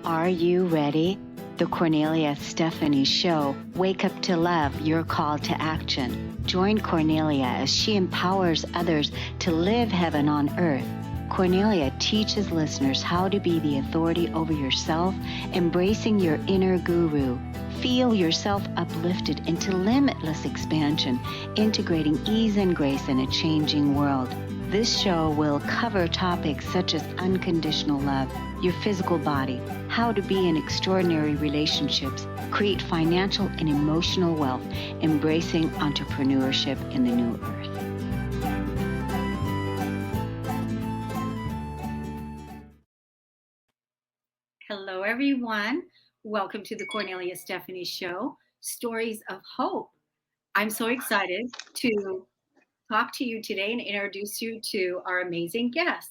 Are you ready? The Kornelia Stephanie Show, Wake Up to Love, your call to action. Join Kornelia as she empowers others to live heaven on earth. Kornelia teaches listeners how to be the authority over yourself, embracing your inner guru. Feel yourself uplifted into limitless expansion, integrating ease and grace in a changing world. This show will cover topics such as unconditional love, your physical body, how to be in extraordinary relationships, create financial and emotional wealth, embracing entrepreneurship in the new earth. Hello, everyone. Welcome to the Kornelia Stephanie Show, Stories of Hope. I'm so excited to talk to you today and introduce you to our amazing guest.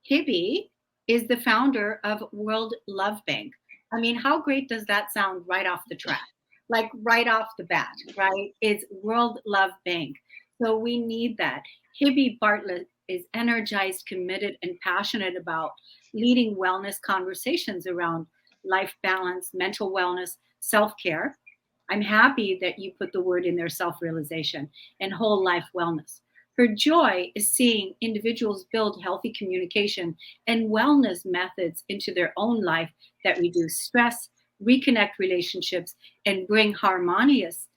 Hibby is the founder of World Love Bank. I mean, how great does that sound right off the track? Like right off the bat, right? It's World Love Bank. So we need that. Hibby Bartlett is energized, committed, and passionate about leading wellness conversations around life balance, mental wellness, self-care. I'm happy that you put the word in there, self-realization and whole life wellness. Her joy is seeing individuals build healthy communication and wellness methods into their own life that reduce stress, reconnect relationships, and bring harmonious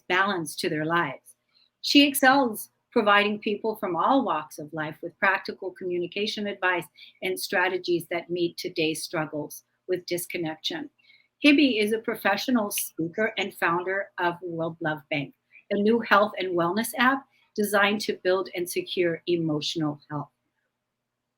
balance to their lives. She excels providing people from all walks of life with practical communication advice and strategies that meet today's struggles with disconnection. Hibby is a professional speaker and founder of World Love Bank, a new health and wellness app designed to build and secure emotional health.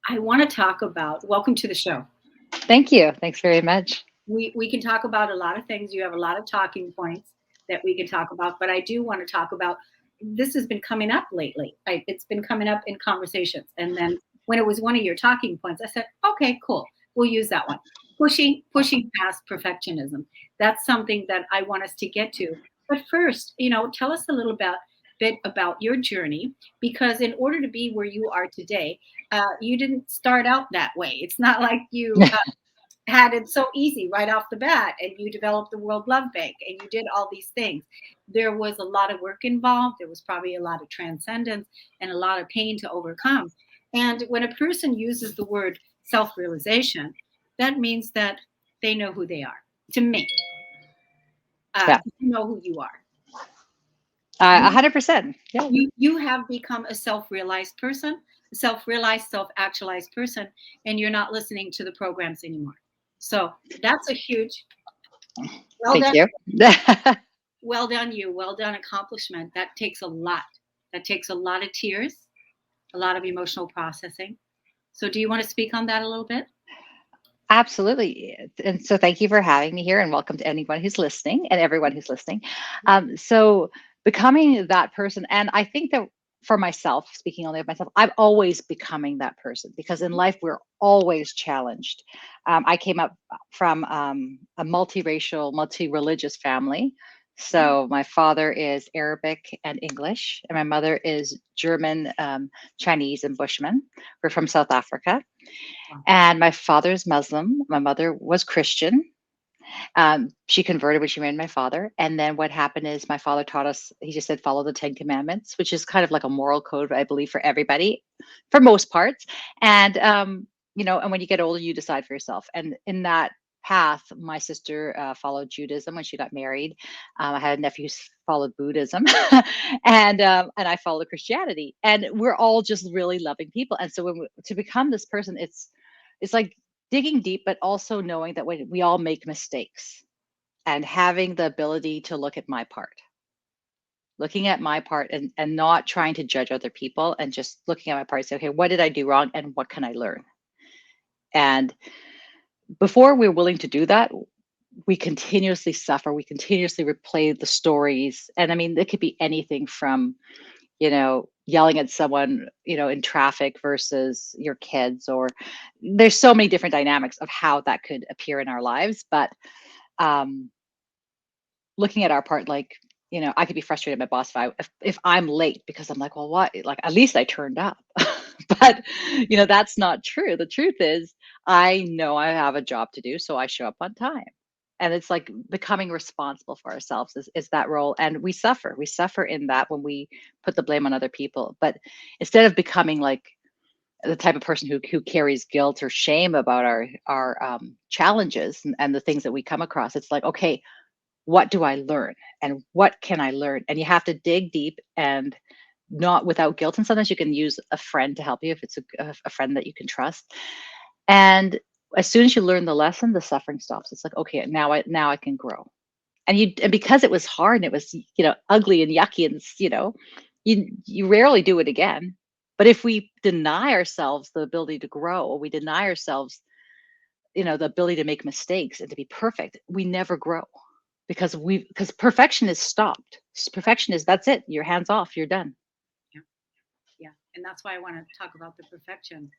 I want to talk about, welcome to the show. Thank you. Thanks very much. We can talk about a lot of things. You have a lot of talking points that we can talk about, but I do want to talk about, this has been coming up lately. It's been coming up in conversations. And then when it was one of your talking points, I said, okay, cool. We'll use that one. Pushing past perfectionism. That's something that I want us to get to. But first, tell us a little bit about your journey, because in order to be where you are today, you didn't start out that way. It's not like you had it so easy right off the bat and you developed the World Love Bank and you did all these things. There was a lot of work involved. There was probably a lot of transcendence and a lot of pain to overcome. And when a person uses the word self-realization, that means that they know who they are. To me, you know who you are. 100%. Yeah. You have become a self-realized person, a self-realized, self-actualized person, and you're not listening to the programs anymore. So that's a huge, Thank you. Well done, you. Well done accomplishment. That takes a lot. That takes a lot of tears, a lot of emotional processing. So do you want to speak on that a little bit? Absolutely. And so thank you for having me here, and welcome to anyone who's listening and everyone who's listening. So becoming that person, and I think that for myself, speaking only of myself, I'm always becoming that person, because in life we're always challenged. I came up from a multiracial, multi-religious family. So my father is Arabic and English, and my mother is German, Chinese, and Bushman. We're from South Africa. And my father's Muslim. My mother was Christian. She converted when she married my father. And then what happened is my father taught us, he just said, follow the 10 Commandments, which is kind of like a moral code, I believe, for everybody, for most parts. And, and when you get older, you decide for yourself. And in that path, my sister followed Judaism when she got married. I had a nephew who followed Buddhism, and I followed Christianity. And we're all just really loving people. And so to become this person, it's like digging deep, but also knowing that we all make mistakes, and having the ability to looking at my part and not trying to judge other people, and just looking at my part and say, okay, what did I do wrong and what can I learn? And before we're willing to do that, we continuously suffer. We continuously replay the stories. And I mean, it could be anything from, yelling at someone, in traffic versus your kids, or there's so many different dynamics of how that could appear in our lives. But looking at our part, like, I could be frustrated at my boss if I'm late, because I'm like, well, what? Like, at least I turned up. But, that's not true. The truth is, I know I have a job to do, so I show up on time. And it's like becoming responsible for ourselves is that role. And we suffer. We suffer in that when we put the blame on other people. But instead of becoming like the type of person who carries guilt or shame about our challenges and the things that we come across, it's like, okay, what do I learn and what can I learn? And you have to dig deep and not without guilt. And sometimes you can use a friend to help you if it's a friend that you can trust. And as soon as you learn the lesson, the suffering stops. It's like, okay, now I can grow. And because it was hard and it was, ugly and yucky and, you rarely do it again. But if we deny ourselves the ability to grow, or we deny ourselves, the ability to make mistakes and to be perfect, we never grow because perfection is stopped. Perfection is that's it. You're hands off. You're done. Yeah. Yeah. And that's why I want to talk about the perfection,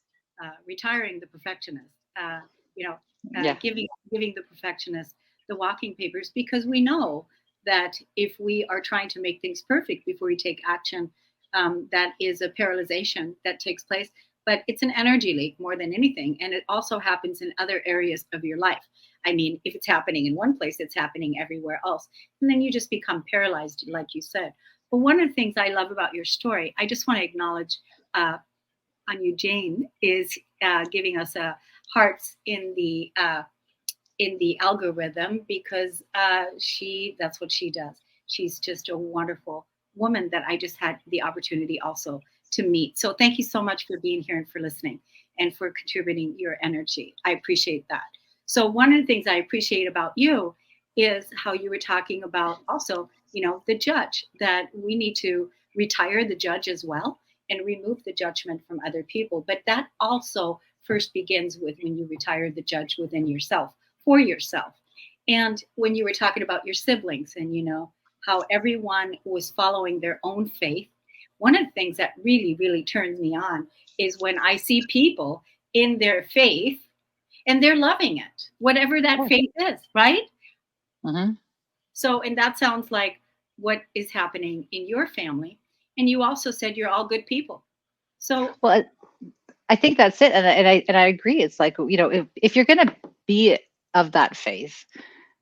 retiring the perfectionist, uh, you know, Yeah. giving the perfectionist the walking papers, because we know that if we are trying to make things perfect before we take action, that is a paralyzation that takes place. But it's an energy leak more than anything. And it also happens in other areas of your life. I mean, if it's happening in one place, it's happening everywhere else. And then you just become paralyzed, like you said. But one of the things I love about your story, I just want to acknowledge uh, on you, Jane, is giving us hearts in the algorithm, because that's what she does. She's just a wonderful woman that I just had the opportunity also to meet. So thank you so much for being here and for listening and for contributing your energy. I appreciate that. So one of the things I appreciate about you is how you were talking about also, the judge, that we need to retire the judge as well and remove the judgment from other people. But that also first begins with when you retire the judge within yourself, for yourself. And when you were talking about your siblings and, how everyone was following their own faith, one of the things that really, really turns me on is when I see people in their faith and they're loving it, whatever Of that course. faith is, right? Hmm. So, and that sounds like what is happening in your family. And you also said you're all good people. So, Well, I think that's it. And I agree. It's like, if you're going to be of that faith,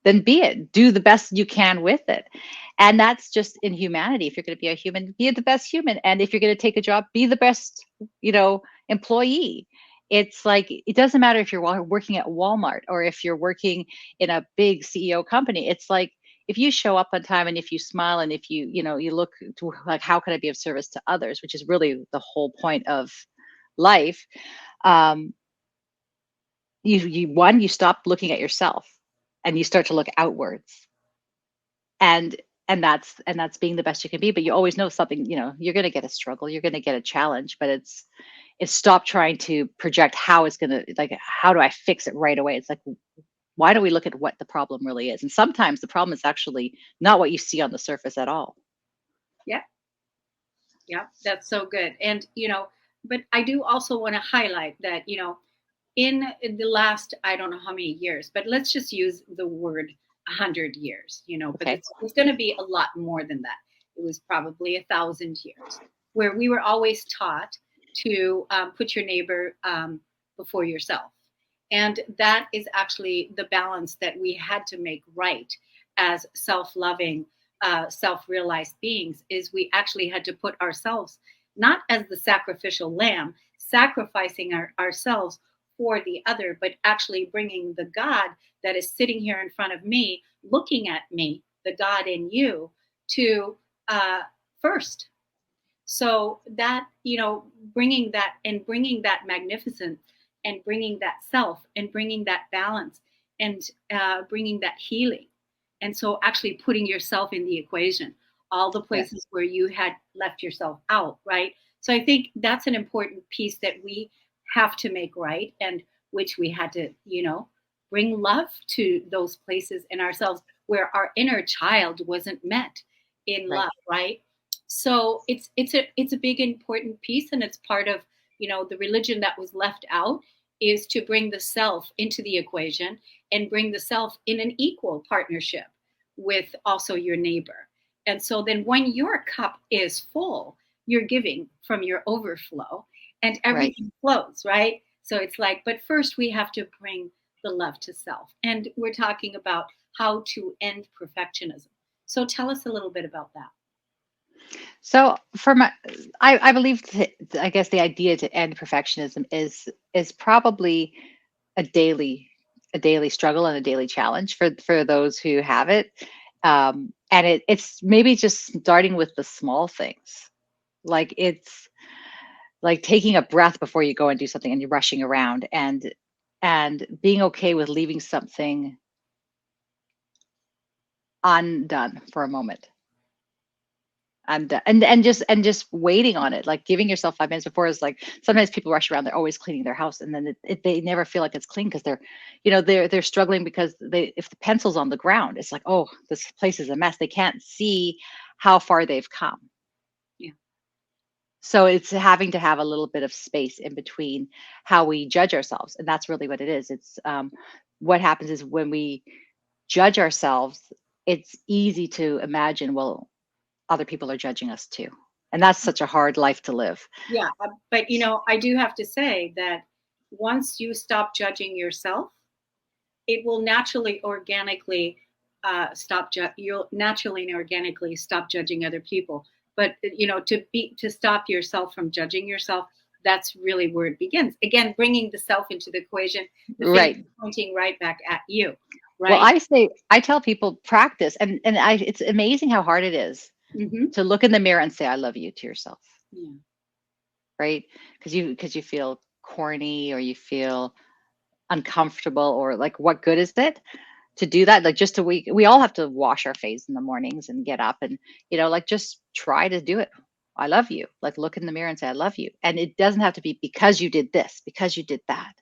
then be it. Do the best you can with it. And that's just in humanity. If you're going to be a human, be the best human. And if you're going to take a job, be the best, employee. It's like, it doesn't matter if you're working at Walmart or if you're working in a big CEO company. It's like, if you show up on time and if you smile and if you look to like, how can I be of service to others, which is really the whole point of life. um, you stop looking at yourself and you start to look outwards, and and that's being the best you can be. But you always know something, you're going to get a struggle, you're going to get a challenge, but it's stop trying to project how it's going to, like, how do I fix it right away. It's like, why don't we look at what the problem really is? And sometimes the problem is actually not what you see on the surface at all. yeah, yeah, that's so good. And, but I do also want to highlight that, in the last, I don't know how many years, but let's just use the word 100 years, but Okay. it's going to be a lot more than that. It was probably 1,000 years where we were always taught to put your neighbor before yourself. And that is actually the balance that we had to make right as self-loving, self-realized beings, is we actually had to put ourselves not as the sacrificial lamb, sacrificing ourselves for the other, but actually bringing the God that is sitting here in front of me, looking at me, the God in you, to first. So that, bringing that magnificence and bringing that self and bringing that balance and bringing that healing. And so actually putting yourself in the equation, all the Yeah. places where you had left yourself out, right? So I think that's an important piece that we have to make right, and which we had to, bring love to those places in ourselves where our inner child wasn't met in Right. love, right? So it's a big important piece, and it's part of, the religion that was left out, is to bring the self into the equation and bring the self in an equal partnership with also your neighbor. And so then when your cup is full, you're giving from your overflow. and Right. everything flows, right? So it's like, but first we have to bring the love to self. And we're talking about how to end perfectionism. So tell us a little bit about that. So for my, I believe, I guess the idea to end perfectionism is probably a daily a daily struggle and a daily challenge for those who have it. And it's maybe just starting with the small things. Like it's like taking a breath before you go and do something and you're rushing around, and being okay with leaving something undone for a moment. I'm done. And just waiting on it, like giving yourself 5 minutes before is like sometimes people rush around, they're always cleaning their house, and then they never feel like it's clean because they're struggling because they if the pencil's on the ground, it's like, oh, this place is a mess. They can't see how far they've come. Yeah. So it's having to have a little bit of space in between how we judge ourselves. And that's really what it is. It's what happens is when we judge ourselves, it's easy to imagine, well, other people are judging us too. And that's such a hard life to live. Yeah. But, I do have to say that once you stop judging yourself, it will naturally, organically you'll naturally and organically stop judging other people. But, to stop yourself from judging yourself, that's really where it begins. Again, bringing the self into the equation, the finger Right. pointing right back at you, Well, right? I tell people practice, and it's amazing how hard it is Hmm. to look in the mirror and say, I love you to yourself, Yeah. right? Because you feel corny, or you feel uncomfortable, or like, what good is it to do that? Like, just we all have to wash our face in the mornings and get up, and like, just try to do it. I love you. Like, look in the mirror and say, I love you. And it doesn't have to be because you did this, because you did that,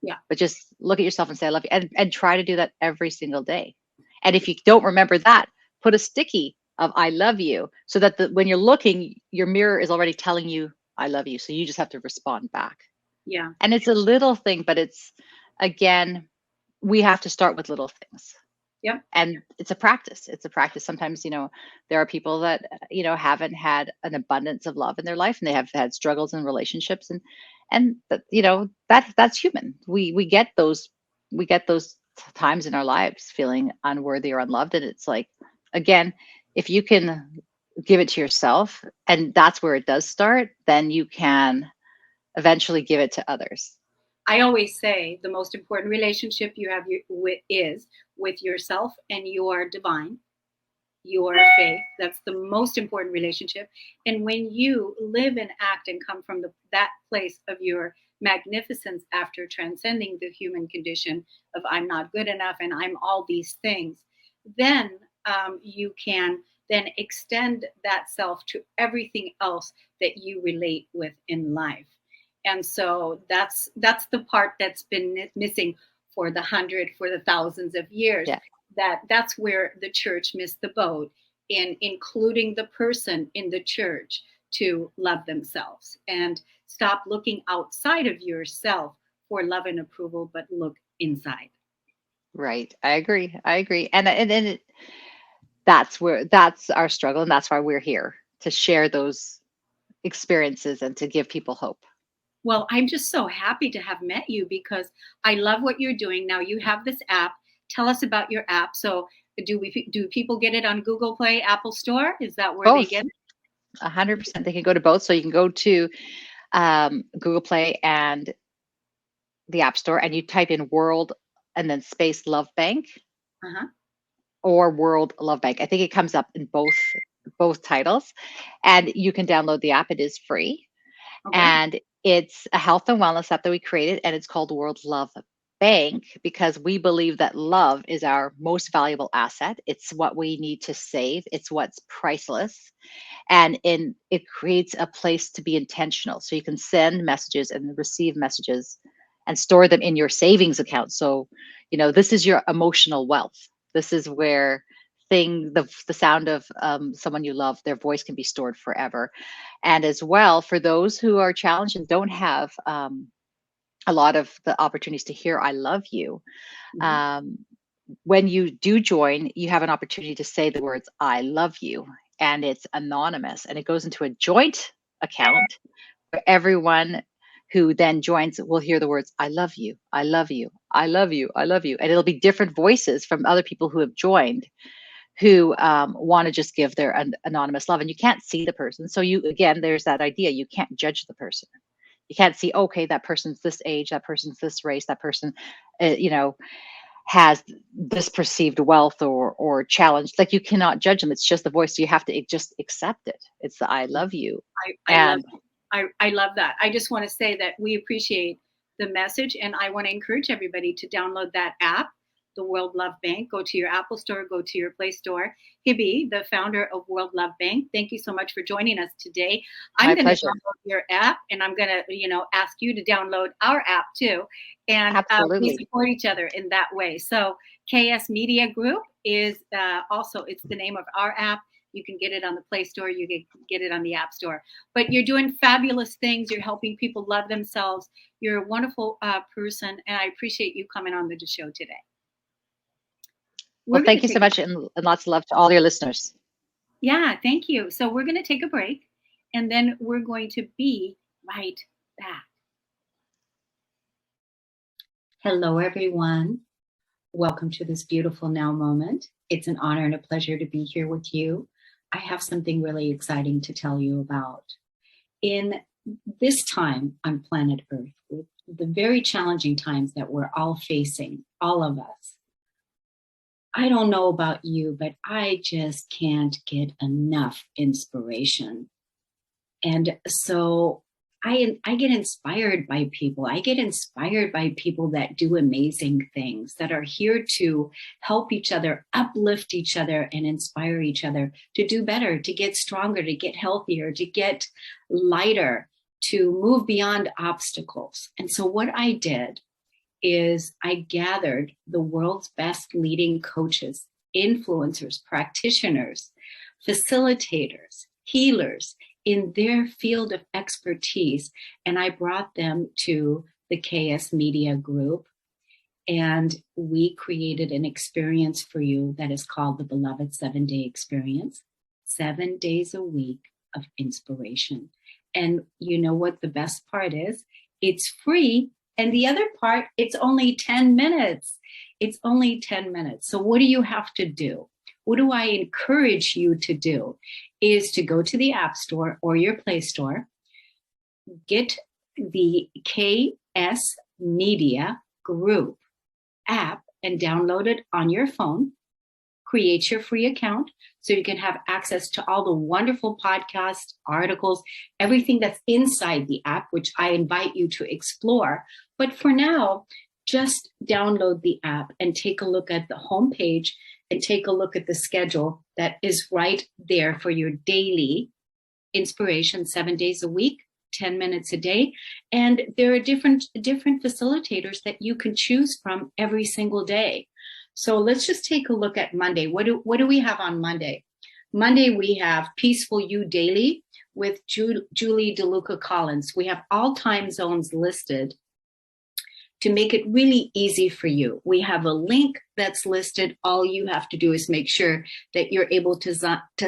Yeah. but just look at yourself and say, I love you. And try to do that every single day. And if you don't remember that, put a sticky of I love you, so that when you're looking, your mirror is already telling you I love you. So you just have to respond back. Yeah. And it's a little thing, but it's, again, we have to start with little things. Yep. And it's a practice. Sometimes there are people that haven't had an abundance of love in their life, and they have had struggles in relationships, and that's human. We get those times in our lives feeling unworthy or unloved, and it's like, again, if you can give it to yourself, and that's where it does start, then you can eventually give it to others. I always say the most important relationship you have is with yourself and your divine, your faith. That's the most important relationship. And when you live and act and come from that place of your magnificence, after transcending the human condition of I'm not good enough and I'm all these things, then you can then extend that self to everything else that you relate with in life. And so that's the part that's been missing for the hundred, for the thousands of years. Yeah. That's where the church missed the boat in including the person in the church to love themselves and stop looking outside of yourself for love and approval, but look inside. Right. I agree. And that's our struggle, and that's why we're here, to share those experiences and to give people hope. Well, I'm just so happy to have met you because I love what you're doing. Now you have this app. Tell us about your app. So do people get it on Google Play, Apple Store? Is that where they Both. get it? 100%. They can go to both. So you can go to Google Play and the App Store, and you type in World and then space Love Bank, Uh-huh. or World Love Bank. I think it comes up in both titles, and you can download the app. It is free. Okay. And it's a health and wellness app that we created, and it's called World Love Bank because we believe that love is our most valuable asset. It's what we need to save, it's what's priceless. And it creates a place to be intentional. So you can send messages and receive messages and store them in your savings account. So, this is your emotional wealth. This is where the sound of someone you love, their voice can be stored forever. And as well, for those who are challenged and don't have a lot of the opportunities to hear I love you, Mhm. um, when you do join, you have an opportunity to say the words I love you, and it's anonymous, and it goes into a joint account where everyone who then joins will hear the words, I love you, I love you, I love you, I love you. And it'll be different voices from other people who have joined who want to just give their anonymous love. And you can't see the person. So you, again, there's that idea. You can't judge the person. You can't see, okay, that person's this age, that person's this race, that person, has this perceived wealth or challenge. Like you cannot judge them. It's just the voice. So you have to just accept it. It's the I love you. I love I love that. I just want to say that we appreciate the message, and I want to encourage everybody to download that app, the World Love Bank. Go to your Apple Store, go to your Play Store. Hibby, the founder of World Love Bank, thank you so much for joining us today. I'm My going to pleasure. download your app, and I'm going to, ask you to download our app too, and we Absolutely. support each other in that way. So KS Media Group is also it's the name of our app. You can get it on the Play Store. You can get it on the App Store. But you're doing fabulous things. You're helping people love themselves. You're a wonderful person, and I appreciate you coming on the show today. Well, thank you so much, and lots of love to all your listeners. Yeah, thank you. So we're going to take a break, and then we're going to be right back. Hello, everyone. Welcome to this beautiful now moment. It's an honor and a pleasure to be here with you. I have something really exciting to tell you about. In this time on planet Earth, with the very challenging times that we're all facing, all of us, I don't know about you, but I just can't get enough inspiration. And so I get inspired by people. I get inspired by people that do amazing things, that are here to help each other, uplift each other, and inspire each other to do better, to get stronger, to get healthier, to get lighter, to move beyond obstacles. And so what I did is I gathered the world's best leading coaches, influencers, practitioners, facilitators, healers in their field of expertise, and I brought them to the KS Media Group, and we created an experience for you that is called the Beloved 7-Day Experience, 7 days a week of inspiration. And you know what the best part is? It's free. And the other part, it's only 10 minutes. It's only 10 minutes. So what do you have to do? What do I encourage you to do is to go to the App Store or your Play Store, get the KS Media Group app and download it on your phone, create your free account so you can have access to all the wonderful podcasts, articles, everything that's inside the app, which I invite you to explore. But for now, just download the app and take a look at the homepage and take a look at the schedule that is right there for your daily inspiration, 7 days a week, 10 minutes a day. And there are different facilitators that you can choose from every single day. So let's just take a look at Monday. What do we have on Monday? Monday, we have Peaceful You Daily with Julie DeLuca Collins. We have all time zones listed to make it really easy for you. We have a link that's listed. All you have to do is make sure that you're able to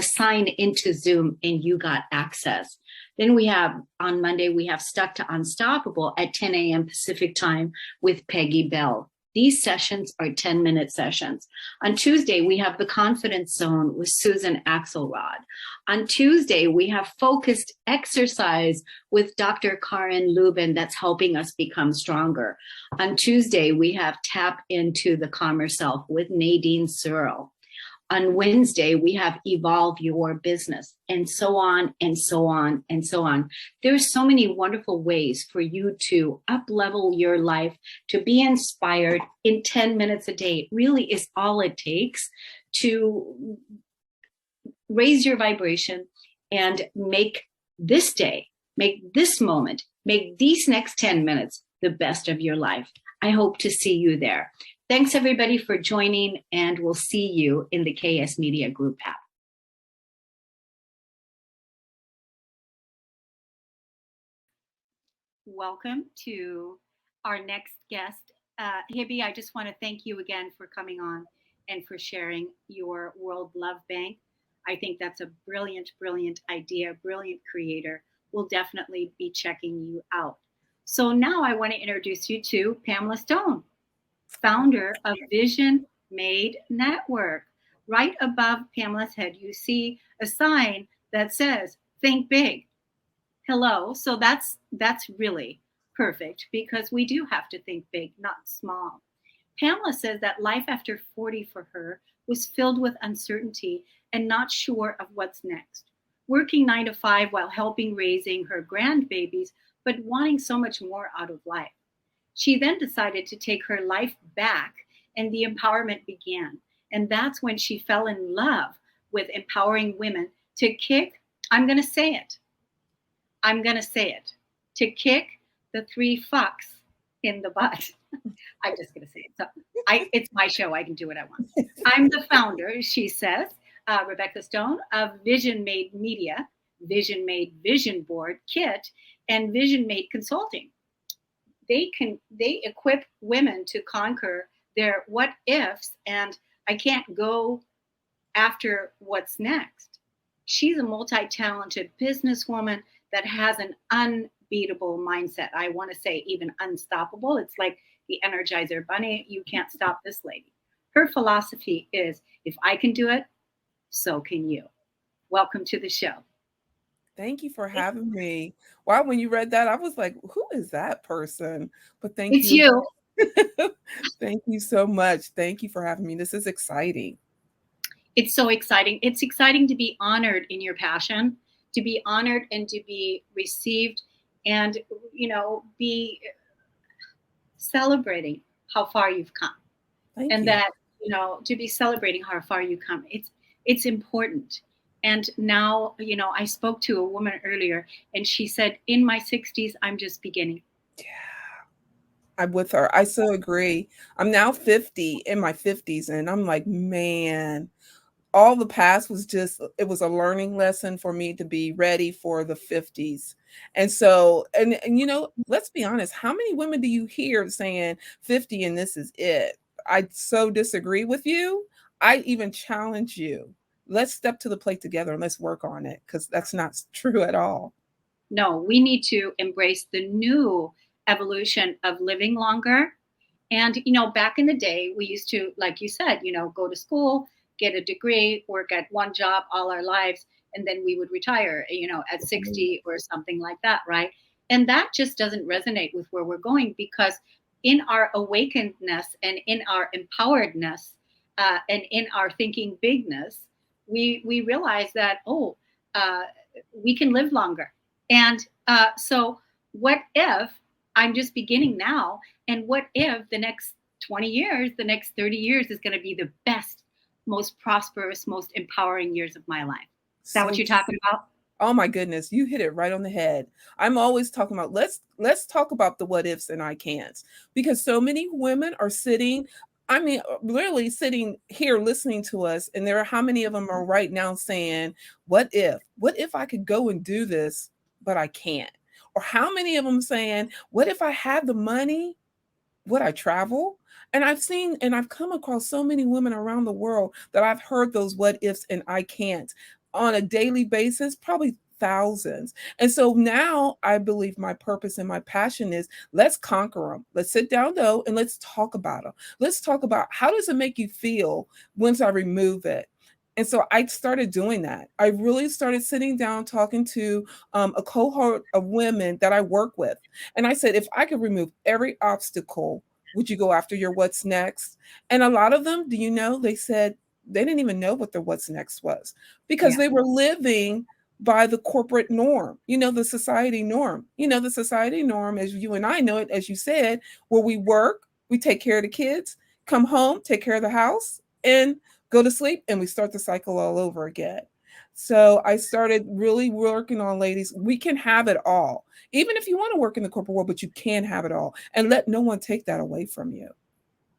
sign into Zoom and you got access. Then we have, on Monday, we have Stuck to Unstoppable at 10 a.m. Pacific time with Peggy Bell. These sessions are 10-minute sessions. On Tuesday, we have the Confidence Zone with Susan Axelrod. On Tuesday, we have Focused Exercise with Dr. Karen Lubin that's helping us become stronger. On Tuesday, we have Tap into the Calmer Self with Nadine Searle. On Wednesday, we have Evolve Your Business, and so on, and so on, and so on. There's so many wonderful ways for you to up-level your life, to be inspired in 10 minutes a day. It really is all it takes to raise your vibration and make this day, make this moment, make these next 10 minutes the best of your life. I hope to see you there. Thanks, everybody, for joining, and we'll see you in the KS Media Group app. Welcome to our next guest. Hibby, I just want to thank you again for coming on and for sharing your World Love Bank. I think that's a brilliant, brilliant idea, brilliant creator. We'll definitely be checking you out. So now I want to introduce you to Pamela Stone, founder of Vision Made Network. Right above Pamela's head, you see a sign that says, Think Big. Hello. So that's really perfect because we do have to think big, not small. Pamela says that life after 40 for her was filled with uncertainty and not sure of what's next. Working 9 to 5 while helping raising her grandbabies, but wanting so much more out of life. She then decided to take her life back and the empowerment began. And that's when she fell in love with empowering women to kick, I'm going to say it, I'm going to say it, to kick the three fucks in the butt. I'm just going to say it. So it's my show. I can do what I want. I'm the founder, she says, Rebecca Stone, of Vision Made Media, Vision Made Vision Board Kit, and Vision Made Consulting. They equip women to conquer their what ifs, and I can't go after what's next. She's a multi-talented businesswoman that has an unbeatable mindset. I want to say even unstoppable. It's like the Energizer Bunny. You can't stop this lady. Her philosophy is if I can do it, so can you. Welcome to the show. Thank you for having me. Wow, when you read that, I was like, who is that person? But thank It's you. you. Thank you so much. Thank you for having me. This is exciting. It's so exciting. It's exciting to be honored in your passion, to be honored and to be received and, be celebrating how far you've come. Thank And you. that, to be celebrating how far you come. It's important. And now, I spoke to a woman earlier and she said, in my 60s, I'm just beginning. Yeah, I'm with her. I so agree. I'm now 50 in my 50s, and I'm like, man, all the past was just, it was a learning lesson for me to be ready for the 50s. And so, and let's be honest, how many women do you hear saying 50 and this is it? I so disagree with you. I even challenge you. Let's step to the plate together and let's work on it, because that's not true at all. No, we need to embrace the new evolution of living longer. And, back in the day, we used to, like you said, go to school, get a degree, work at one job all our lives, and then we would retire, at 60 or something like that, right? And that just doesn't resonate with where we're going because in our awakenedness and in our empoweredness and in our thinking bigness, we realize that, uh, we can live longer. And so, what if I'm just beginning now? And what if the next 20 years, the next 30 years is going to be the best, most prosperous, most empowering years of my life? Is that So what you're talking about? oh my goodness, you hit it right on the head. I'm always talking about let's talk about the what ifs and I can'ts, because so many women are sitting, I mean, literally sitting here listening to us, and there are how many of them are right now saying, what if? What if I could go and do this, but I can't? Or how many of them saying, what if I had the money? Would I travel? And I've seen and I've come across so many women around the world that I've heard those what ifs and I can't on a daily basis, probably thousands. And so now I believe my purpose and my passion is let's conquer them. Let's sit down though and let's talk about them. Let's talk about how does it make you feel once I remove it? And so I started doing that. I really started sitting down talking to a cohort of women that I work with. And I said, if I could remove every obstacle, would you go after your what's next? And a lot of them, do you know, they said they didn't even know what their what's next was because Yeah. they were living by the corporate norm, the society norm. The society norm, as you and I know it, as you said, where we work, we take care of the kids, come home, take care of the house, and go to sleep, and we start the cycle all over again. So I started really working on ladies. We can have it all, even if you want to work in the corporate world, but you can have it all and let no one take that away from you.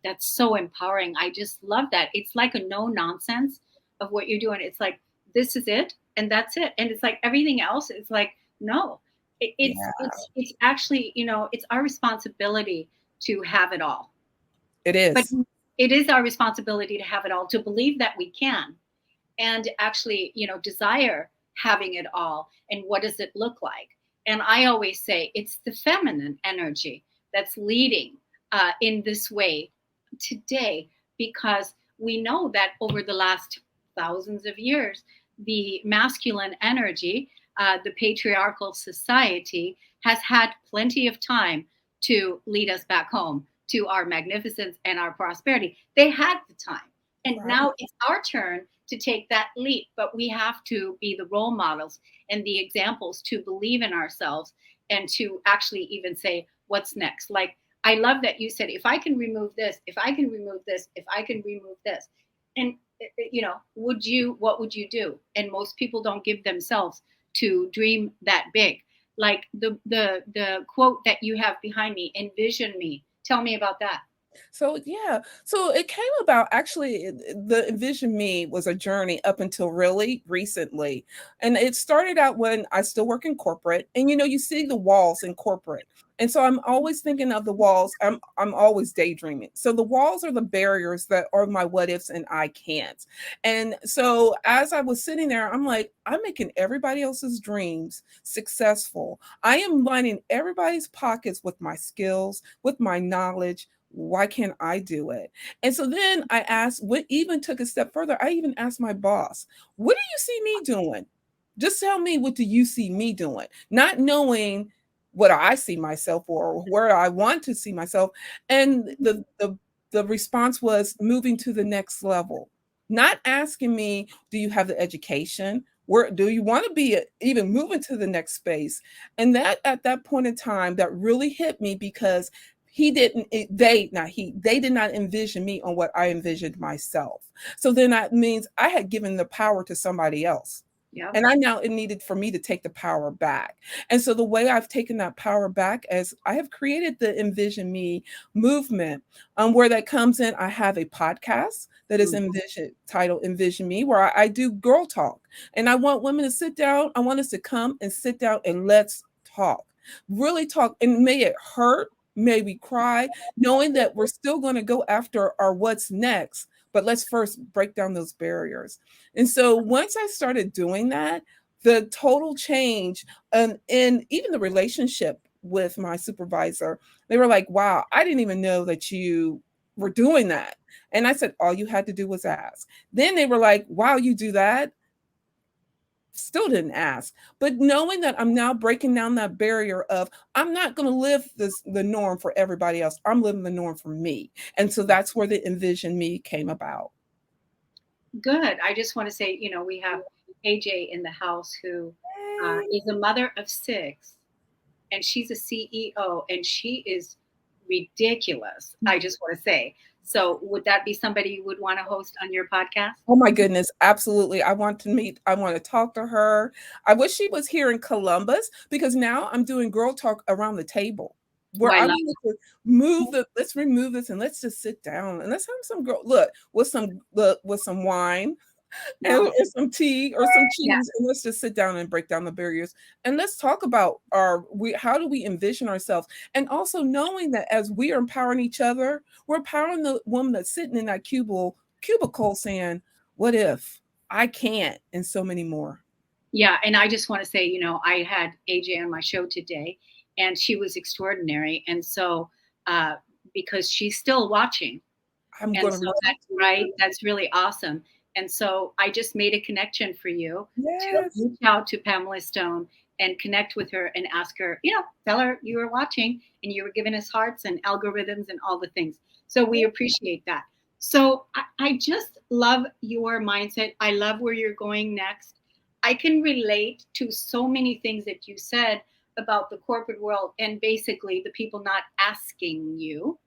That's so empowering. I just love that. It's like a no nonsense of what you're doing. It's like, this is it and that's it. And it's like everything else, it's like, no. It's Yeah, it's actually, it's our responsibility to have it all. it But is. it is our responsibility to have it all, to believe that we can and actually, desire having it all. And what does it look like? And I always say it's the feminine energy that's leading in this way today, because we know that over the last thousands of years, the masculine energy, the patriarchal society, has had plenty of time to lead us back home to our magnificence and our prosperity. They had the time. And Right. now it's our turn to take that leap, but we have to be the role models and the examples to believe in ourselves and to actually even say, what's next? Like, I love that you said, if I can remove this, if I can remove this, if I can remove this. And, what would you do? And most people don't give themselves to dream that big. Like the quote that you have behind me, envision me. Tell me about that. So yeah, so it came about actually. The Envision Me was a journey up until really recently, and it started out when I still work in corporate, and you see the walls in corporate, and so I'm always thinking of the walls. I'm always daydreaming. So the walls are the barriers that are my what ifs and I can't. And so as I was sitting there, I'm like, I'm making everybody else's dreams successful. I am lining everybody's pockets with my skills, with my knowledge. Why can't I do it? And so then I asked, what even took a step further, I even asked my boss, what do you see me doing? Just tell me, what do you see me doing? Not knowing what I see myself or where I want to see myself. And the response was moving to the next level, not asking me, do you have the education? Where do you want to be, even moving to the next space? And that at that point in time, that really hit me because he didn't they not he they did not envision me on what I envisioned myself. So then that means I had given the power to somebody else, Yeah. and I now it needed for me to take the power back. And so the way I've taken that power back as I have created the Envision Me movement, where that comes in. I have a podcast that is titled Envision Me, where I do girl talk, and I want women to sit down. I want us to come and sit down and let's talk, really talk, and may it hurt, may we cry, knowing that we're still going to go after our what's next, but let's first break down those barriers. And so once I started doing that, the total change, in even the relationship with my supervisor, they were like, wow, I didn't even know that you were doing that. And I said, all you had to do was ask. Then they were like, wow, you do that? Still didn't ask. But knowing that I'm now breaking down that barrier of, I'm not going to live the norm for everybody else. I'm living the norm for me. And so that's where the Envision Me came about. Good. I just want to say, we have AJ in the house who is a mother of six, and she's a CEO, and she is ridiculous. I just want to say. So, would that be somebody you would want to host on your podcast? Oh my goodness, absolutely. I want to meet, I want to talk to her. I wish she was here in Columbus, because now I'm doing girl talk around the table, Oh, where I I love want to move let's remove this and let's just sit down and let's have some girl look with some wine it. and some tea or some Yeah. cheese, and let's just sit down and break down the barriers, and let's talk about how do we envision ourselves, and also knowing that as we are empowering each other, we're empowering the woman that's sitting in that cubicle saying, what if I can't, and so many more. Yeah, and I just want to say, I had AJ on my show today, and she was extraordinary. And so, uh, because she's still watching, I'm and going so to listen that's to right, it. that's really awesome. And so I just made a connection for you to Yes. reach out to Pamela Stone and connect with her and ask her, tell her you were watching and you were giving us hearts and algorithms and all the things. So we appreciate that. So I just love your mindset. I love where you're going next. I can relate to so many things that you said about the corporate world and basically the people not asking you,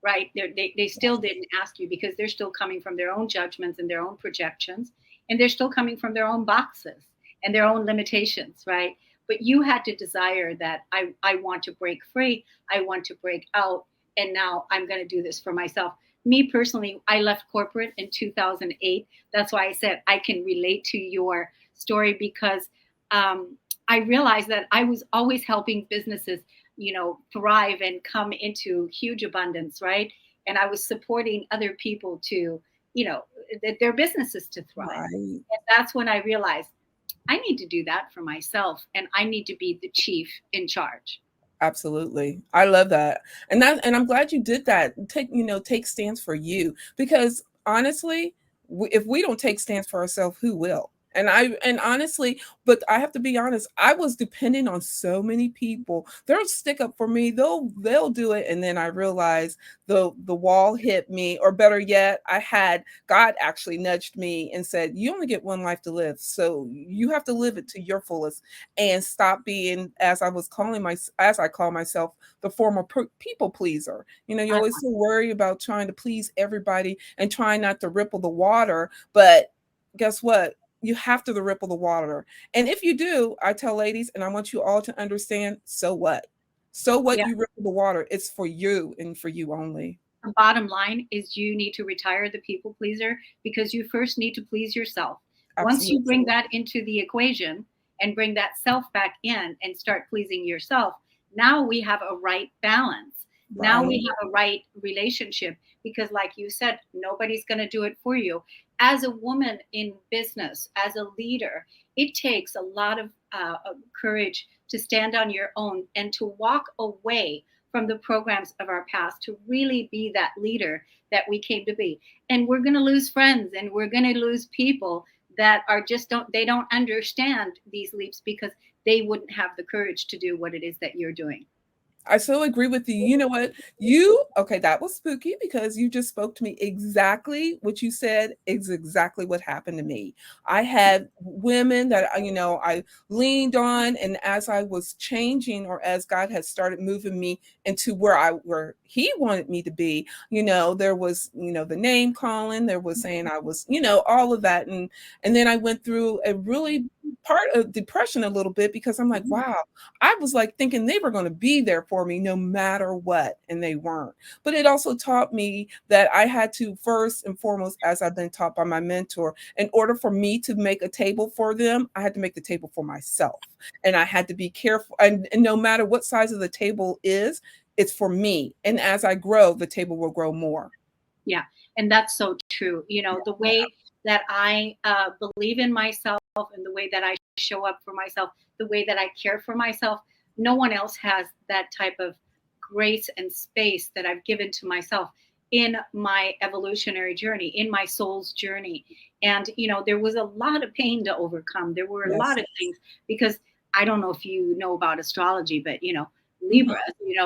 right? They still didn't ask you because they're still coming from their own judgments and their own projections, and they're still coming from their own boxes and their own limitations, right? But you had to desire that I want to break free, I want to break out, and now I'm going to do this for myself. Me personally, I left corporate in 2008. That's why I said I can relate to your story because I realized that I was always helping businesses thrive and come into huge abundance, right? And I was supporting other people to, their businesses to thrive. Right. And that's when I realized I need to do that for myself, and I need to be the chief in charge. Absolutely. I love that. And I'm glad you did that. Take stands for you, because honestly, if we don't take stands for ourselves, who will? And honestly, but I have to be honest, I was depending on so many people. They'll stick up for me. They'll do it, and then I realized the wall hit me, or better yet, I had God actually nudged me and said, "You only get one life to live, so you have to live it to your fullest, and stop being, as I call myself, the former people pleaser." You're Uh, always so worried about trying to please everybody and trying not to ripple the water, but guess what? You have to ripple the water. And if you do, I tell ladies, and I want you all to understand, so what? So what, yeah. you ripple the water? It's for you and for you only. The bottom line is you need to retire the people pleaser because you first need to please yourself. Once you Absolutely. bring that into the equation and bring that self back in and start pleasing yourself, now we have a right balance. Now Right. we have a right relationship because, like you said, nobody's going to do it for you. As a woman in business, as a leader, it takes a lot of courage to stand on your own and to walk away from the programs of our past to really be that leader that we came to be. And we're going to lose friends and we're going to lose people that are just don't understand these leaps because they wouldn't have the courage to do what it is that you're doing. I so agree with you. You know what? Okay, that was spooky because you just spoke to me. Exactly what you said is exactly what happened to me. I had women that, I leaned on, and as I was changing, or as God had started moving me into where He wanted me to be, there was, the name calling, there was saying I was, all of that. And then I went through a really part of depression a little bit, because I'm like, wow, I was like thinking they were going to be there for me no matter what, and they weren't. But it also taught me that I had to, first and foremost, as I've been taught by my mentor, in order for me to make a table for them, I had to make the table for myself. And I had to be careful. And no matter what size of the table is, it's for me. And as I grow, the table will grow more. Yeah, and that's so true. The way that I believe in myself and the way that I show up for myself, the way that I care for myself, no one else has that type of grace and space that I've given to myself in my evolutionary journey, in my soul's journey. And, there was a lot of pain to overcome. There were a lot Yes. of things because I don't know if you know about astrology, but, Mhm. Libras,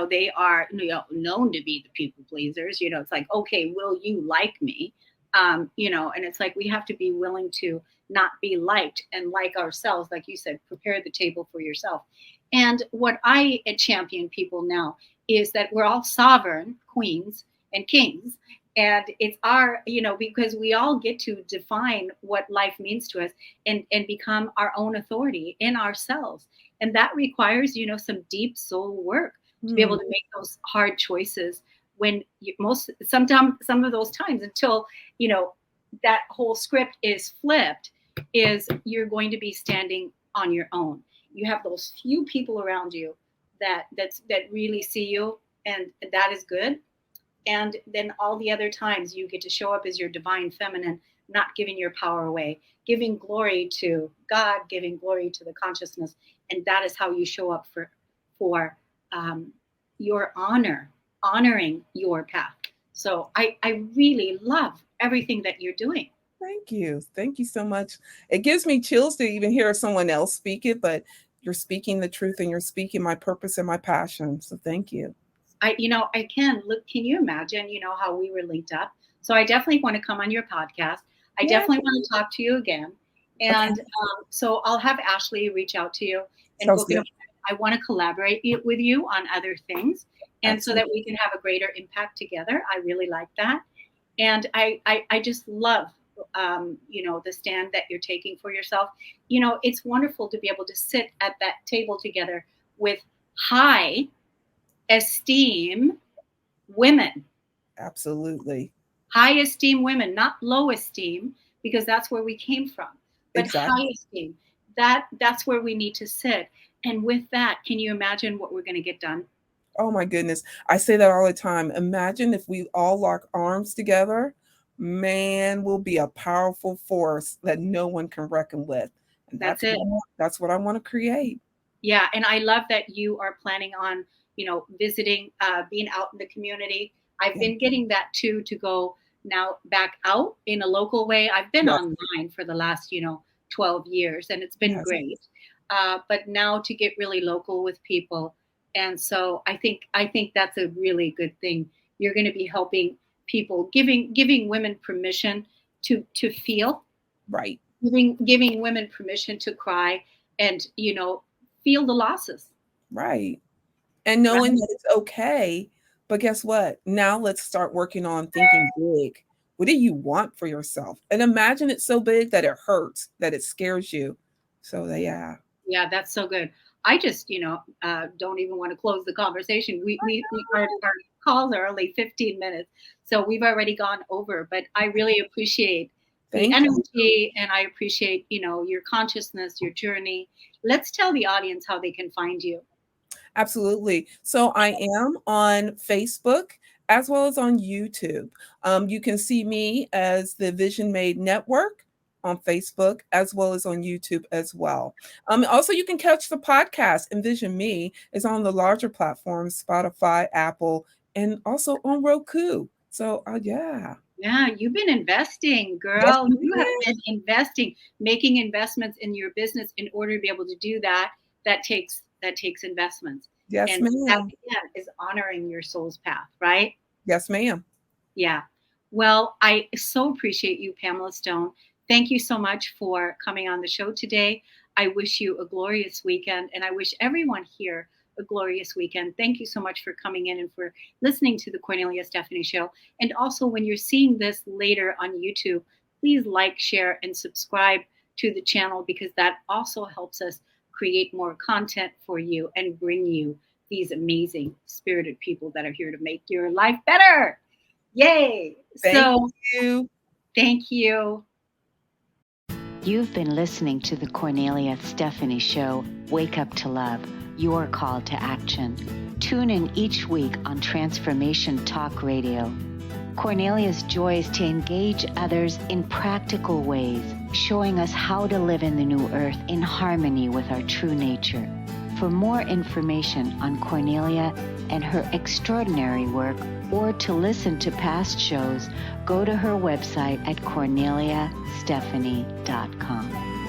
they are known to be the people pleasers. It's like, okay, will you like me? And it's like we have to be willing to not be liked and like ourselves, like you said, prepare the table for yourself. And what I champion people now is that we're all sovereign queens and kings. And it's our, because we all get to define what life means to us and become our own authority in ourselves, and that requires some deep soul work to be able Mm. to make those hard choices when sometimes some of those times until that whole script is flipped, is you're going to be standing on your own. You have those few people around you that really see you, and that is good. And then all the other times you get to show up as your divine feminine, not giving your power away, giving glory to God, giving glory to the consciousness. And that is how you show up for um, your honoring your path. So I really love everything that you're doing. Thank you. Thank you so much. It gives me chills to even hear someone else speak it, but you're speaking the truth, and you're speaking my purpose and my passion. So thank you. I can look. Can you imagine, how we were linked up? So I definitely want to come on your podcast. I Yeah. definitely want to talk to you again. Okay. And so I'll have Ashley reach out to you and Sounds book an. good. I want to collaborate with you on other things, and so that Absolutely. we can have a greater impact together. I really like that, and I just love the stand that you're taking for yourself. It's wonderful to be able to sit at that table together with high esteem women, Absolutely. high esteem women, not low esteem, because that's where we came from, but high Exactly. esteem. That's where we need to sit. And with that, can you imagine what we're going to get done? Oh my goodness. I say that all the time. Imagine if we all lock arms together, man, we'll be a powerful force that no one can reckon with. And That's it. That's what I want to create. Yeah, and I love that you are planning on, visiting, being out in the community. I've Yeah. been getting that too, to go now back out in a local way. I've been Yes. online for the last, 12 years, and it's been Yes. great. But now to get really local with people, and so I think that's a really good thing. You're going to be helping people, giving women permission to feel, Right. giving women permission to cry, and feel the losses. Right. And knowing Right? that it's okay. But guess what? Now let's start working on thinking big. What do you want for yourself? And imagine it's so big that it hurts, that it scares you. So yeah. Yeah, that's so good. I just, don't even want to close the conversation. Our calls are only 15 minutes, so we've already gone over. But I really appreciate the Thank you. energy, and I appreciate, your consciousness, your journey. Let's tell the audience how they can find you. Absolutely. So I am on Facebook as well as on YouTube. You can see me as the Vision Made Network on Facebook as well as on YouTube as well. Also, you can catch the podcast Envision Me is on the larger platforms, Spotify, Apple, and also on Roku. So yeah. Yeah, you've been investing, Yes, girl. You have ma'am. been investing, making investments in your business. In order to be able to do that, that takes investments. Yes, And that ma'am. again is honoring your soul's path, right? Yes, ma'am. Yeah. Well, I so appreciate you, Pamela Stone. Thank you so much for coming on the show today. I wish you a glorious weekend, and I wish everyone here a glorious weekend. Thank you so much for coming in and for listening to the Kornelia Stephanie Show. And also, when you're seeing this later on YouTube, please like, share, and subscribe to the channel, because that also helps us create more content for you and bring you these amazing spirited people that are here to make your life better. Yay! Thank you. Thank you. You've been listening to the Kornelia Stephanie Show, Wake Up to Love, your call to action. Tune in each week on Transformation Talk Radio. Kornelia's joy is to engage others in practical ways, showing us how to live in the new earth in harmony with our true nature. For more information on Kornelia and her extraordinary work, or to listen to past shows, go to her website at korneliastephanie.com.